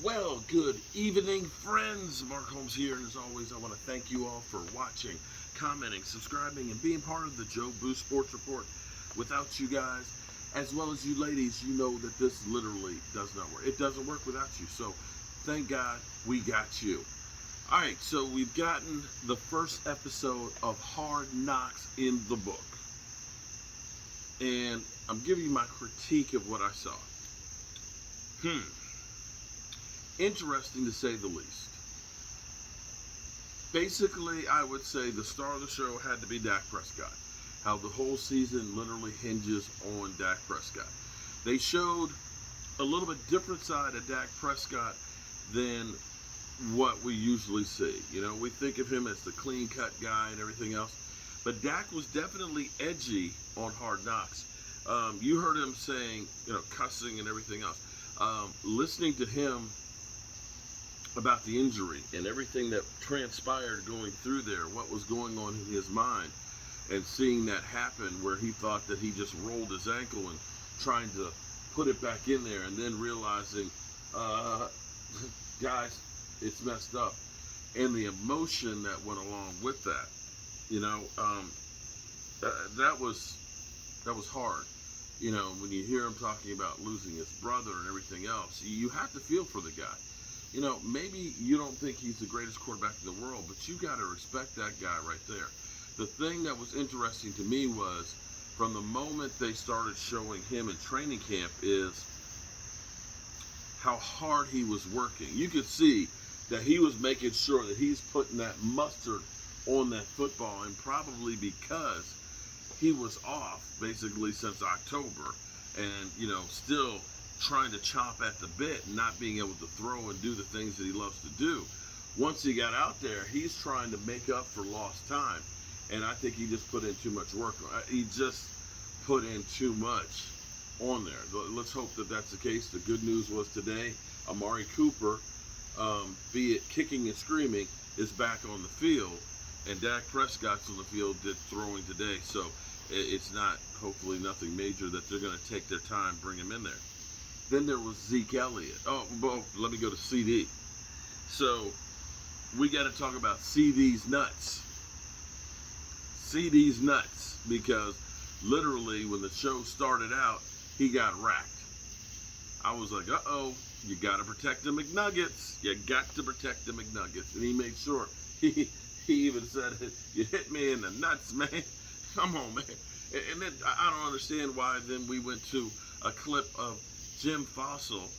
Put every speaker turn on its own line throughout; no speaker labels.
Well, good evening, friends. Mark Holmes here, and as always, I want to thank you all for watching, commenting, subscribing, and being part of the Joe Boo Sports Report. Without you guys, as well as you ladies, you know that this literally does not work. It doesn't work without you, so thank God we got you. All right, so we've gotten the first episode of Hard Knocks in the book, and I'm giving you my critique of what I saw. Interesting to say the least. Basically, I would say the star of the show had to be Dak Prescott. How the whole season literally hinges on Dak Prescott. They showed a little bit different side of Dak Prescott than what we usually see. You know, we think of him as the clean-cut guy and everything else. But Dak was definitely edgy on Hard Knocks. You heard him saying, cussing and everything else. Listening to him about the injury and everything that transpired going through there, what was going on in his mind, and seeing that happen where he thought that he just rolled his ankle and trying to put it back in there, and then realizing, guys, it's messed up, and the emotion that went along with that, that was hard. When you hear him talking about losing his brother and everything else, you have to feel for the guy. Maybe you don't think he's the greatest quarterback in the world, but you got to respect that guy right there. The thing that was interesting to me was, from the moment they started showing him in training camp, is how hard he was working. You could see that he was making sure that he's putting that mustard on that football, and probably because he was off basically since October, and still trying to chomp at the bit and not being able to throw and do the things that he loves to do. Once he got out there, he's trying to make up for lost time, and I think he just put in too much work. He just put in too much on there. Let's hope that that's the case. The good news was today, Amari Cooper, be it kicking and screaming, is back on the field, and Dak Prescott's on the field throwing today, so it's not, hopefully nothing major, that they're going to take their time, bring him in there. Then there was Zeke Elliott. Oh, well, let me go to CD. So we got to talk about CD's nuts. CD's nuts, because literally when the show started out, he got racked. I was like, uh-oh, you got to protect the McNuggets. You got to protect the McNuggets. And he made sure. He even said, you hit me in the nuts, man. Come on, man. And then I don't understand why then we went to a clip of Jim Fossil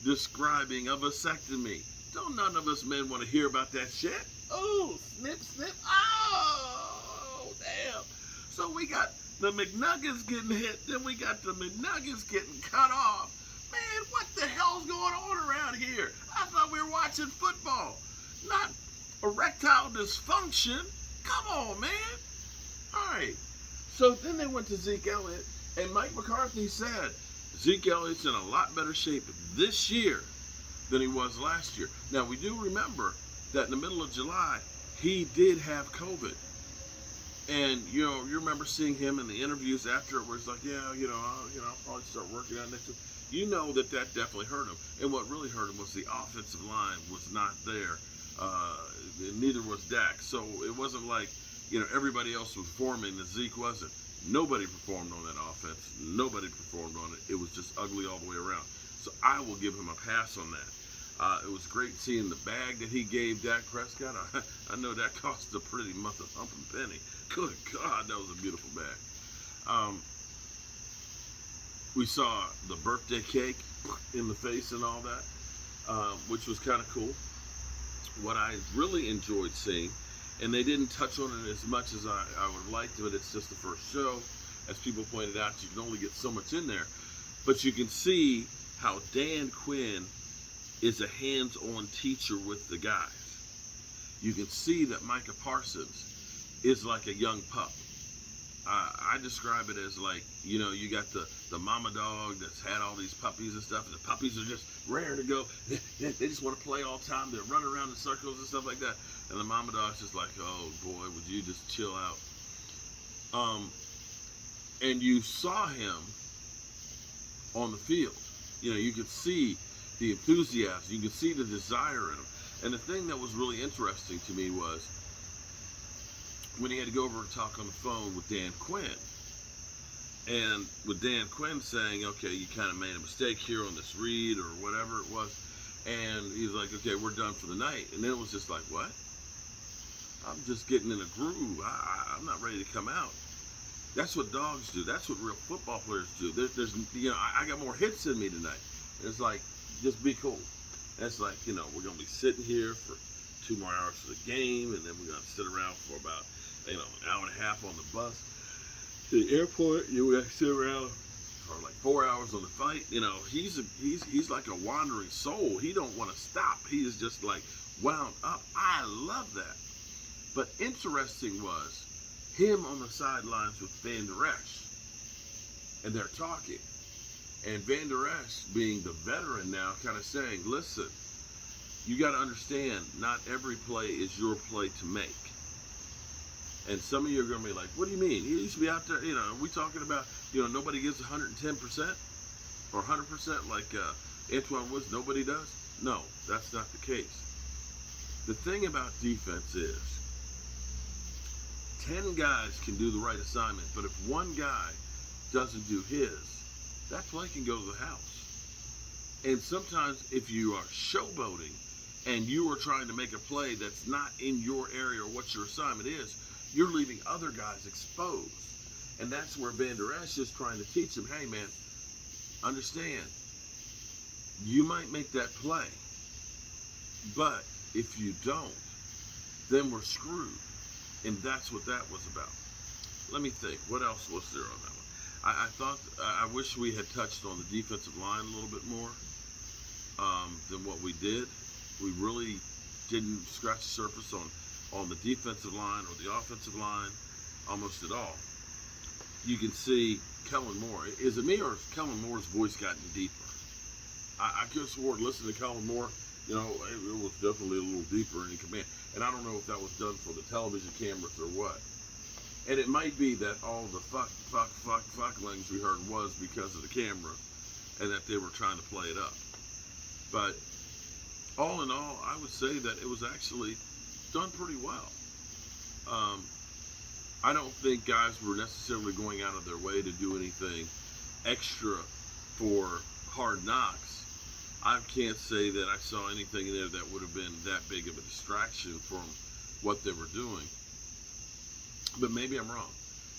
describing a vasectomy. Don't none of us men want to hear about that shit. Oh, snip, snip. Oh, damn. So we got the McNuggets getting hit, then we got the McNuggets getting cut off. Man, what the hell's going on around here? I thought we were watching football, not erectile dysfunction. Come on, man. All right. So then they went to Zeke Elliott, and Mike McCarthy said, Zeke Elliott's in a lot better shape this year than he was last year. Now, we do remember that in the middle of July, he did have COVID. And, you remember seeing him in the interviews after it, where he's like, I'll probably start working on next week. You know that definitely hurt him. And what really hurt him was the offensive line was not there. Neither was Dak. So it wasn't like, everybody else was performing and Zeke wasn't. Nobody performed on that offense. Nobody performed on it. It was just ugly all the way around. So I will give him a pass on that. It was great seeing the bag that he gave Dak Prescott. I know that cost a pretty mother-thumping penny. Good God, that was a beautiful bag. We saw the birthday cake in the face and all that, which was kind of cool. What I really enjoyed seeing, and they didn't touch on it as much as I would have liked, but it's just the first show. As people pointed out, you can only get so much in there. But you can see how Dan Quinn is a hands-on teacher with the guys. You can see that Micah Parsons is like a young pup. I describe it as like, you got the mama dog that's had all these puppies and stuff, and the puppies are just raring to go. They just want to play all the time. They're running around in circles and stuff like that. And the mama dog's just like, oh boy, would you just chill out? And you saw him on the field. You could see the enthusiasm. You can see the desire in them. And the thing that was really interesting to me was when he had to go over and talk on the phone with Dan Quinn. And with Dan Quinn saying, okay, you kind of made a mistake here on this read or whatever it was. And he's like, okay, we're done for the night. And then it was just like, what? I'm just getting in a groove. I'm not ready to come out. That's what dogs do. That's what real football players do. There's I got more hits in me tonight. It's like, just be cool. That's like, we're going to be sitting here for 2 more hours for the game, and then we're going to sit around for about, an hour and a half on the bus to the airport. We're going to sit around for like 4 hours on the fight. He's like a wandering soul. He don't want to stop. He is just like wound up. I love that. But interesting was him on the sidelines with Van Der Esch, and they're talking. And Van Der Esch, being the veteran now, kind of saying, listen, you got to understand, not every play is your play to make. And some of you are going to be like, what do you mean? He used to be out there, are we talking about, nobody gives 110% or 100% like Antoine Woods, nobody does? No, that's not the case. The thing about defense is, 10 guys can do the right assignment, but if one guy doesn't do his, that play can go to the house. And sometimes if you are showboating and you are trying to make a play that's not in your area or what your assignment is, you're leaving other guys exposed. And that's where Van Der Esch is trying to teach him, hey man, understand, you might make that play, but if you don't, then we're screwed. And that's what that was about. Let me think. What else was there on that one? I wish we had touched on the defensive line a little bit more than what we did. We really didn't scratch the surface on the defensive line or the offensive line almost at all. You can see Kellen Moore. Is it me or has Kellen Moore's voice gotten deeper? I could have swore listening to Kellen Moore, it was definitely a little deeper in command. And I don't know if that was done for the television cameras or what. And it might be that all the fucklings we heard was because of the camera and that they were trying to play it up. But all in all, I would say that it was actually done pretty well. I don't think guys were necessarily going out of their way to do anything extra for Hard Knocks. I can't say that I saw anything in there that would have been that big of a distraction from what they were doing. But maybe I'm wrong,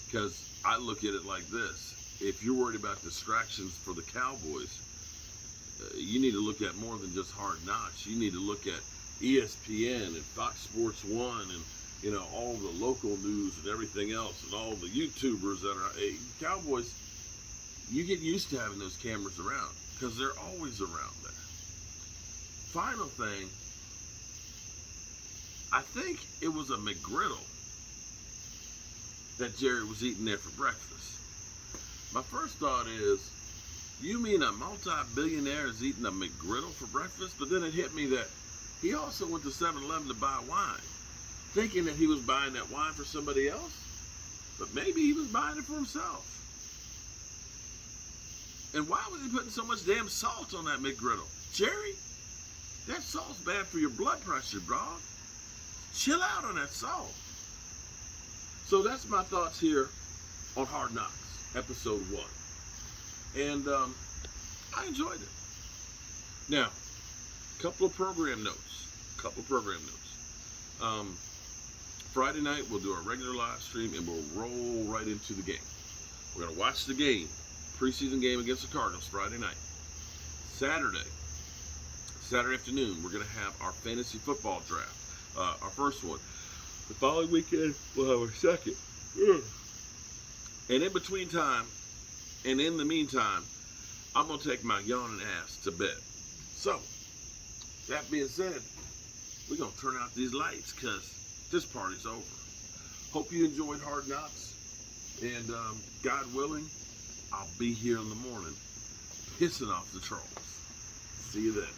because I look at it like this. If you're worried about distractions for the Cowboys, you need to look at more than just Hard Knocks. You need to look at ESPN and Fox Sports 1 and all the local news and everything else and all the YouTubers that are Cowboys. You get used to having those cameras around because they're always around there. Final thing, I think it was a McGriddle that Jerry was eating there for breakfast. My first thought is, you mean a multi-billionaire is eating a McGriddle for breakfast? But then it hit me that he also went to 7-Eleven to buy wine, thinking that he was buying that wine for somebody else, but maybe he was buying it for himself. And why was he putting so much damn salt on that McGriddle? Jerry, that salt's bad for your blood pressure, bro. Chill out on that salt. So that's my thoughts here on Hard Knocks, episode 1. And I enjoyed it. Now, couple of program notes. Friday night, we'll do our regular live stream, and we'll roll right into the game. We're going to watch the game, preseason game against the Cardinals, Friday night. Saturday afternoon, we're going to have our fantasy football draft, our first one. The following weekend, we'll have our second. And in the meantime, I'm going to take my yawning ass to bed. So, that being said, we're going to turn out these lights because this party's over. Hope you enjoyed Hard Knocks. And God willing, I'll be here in the morning pissing off the trolls. See you then.